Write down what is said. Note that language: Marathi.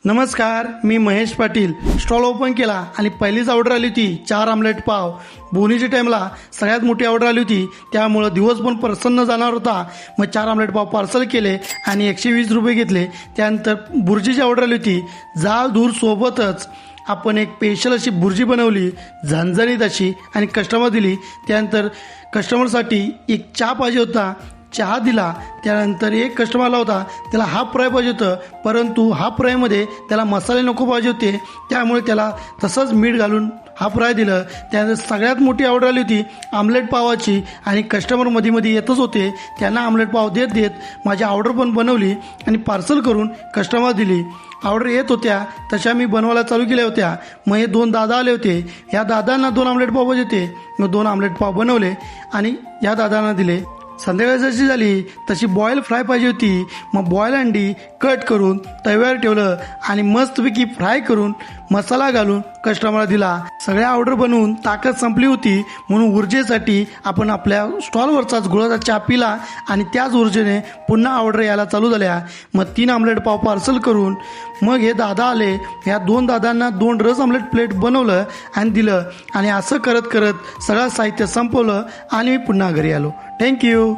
नमस्कार, मी महेश पाटील. स्टॉल ओपन केला आणि पहिलीच ऑर्डर आली होती 4 आमलेट पाव. बोनीच्या टाईमला सगळ्यात मोठी ऑर्डर आली होती, त्यामुळं दिवस पण प्रसन्न जाणार होता. मग 4 आमलेट पाव पार्सल केले आणि 120 रुपये घेतले. त्यानंतर बुर्जीची ऑर्डर आली होती. जाळ धूर सोबतच आपण एक स्पेशल अशी बुर्जी बनवली, झणझणीत अशी, आणि कस्टमर दिली. त्यानंतर कस्टमरसाठी एक चहा पाहिजे होता, चहा दिला. त्यानंतर एक कस्टमर आला होता, त्याला हाफ फ्राय पाहिजे होतं, परंतु हाफ फ्रायमध्ये त्याला मसाले नको पाहिजे होते, त्यामुळे त्याला तसंच मीठ घालून हाफ फ्राय दिलं. त्यानंतर सगळ्यात मोठी ऑर्डर आली होती आमलेट पावाची, आणि कस्टमर मध्ये येतच होते. त्यांना आमलेट पाव देत देत माझी ऑर्डर पण बनवली आणि पार्सल करून कस्टमर दिली. ऑर्डर येत होत्या तशा मी बनवायला चालू केल्या होत्या. मग हे 2 दादा आले होते. या दादांना 2 आमलेट पाव पाहिजे होते. मग 2 आमलेट पाव बनवले आणि या दादांना दिले. संध्याकाळ जशी झाली तशी बॉईल फ्राय पाहिजे होती. मग बॉईल अंडी कट करून तव्यावर ठेवलं आणि मस्तपैकी फ्राय करून मसाला घालून कस्टमरला दिला. सगळ्या ऑर्डर बनवून ताकद संपली होती, म्हणून ऊर्जेसाठी आपण आपल्या स्टॉलवरचाच गुळाचा चहा पिला आणि त्याच ऊर्जेने पुन्हा ऑर्डर यायला चालू झाल्या. मग 3 आमलेट पाव पार्सल करून मग हे दादा आले. ह्या 2 दादांना 2 रस आमलेट प्लेट बनवलं आणि दिलं. आणि असं करत करत सगळं साहित्य संपवलं आणि मी पुन्हा घरी आलो. थँक्यू.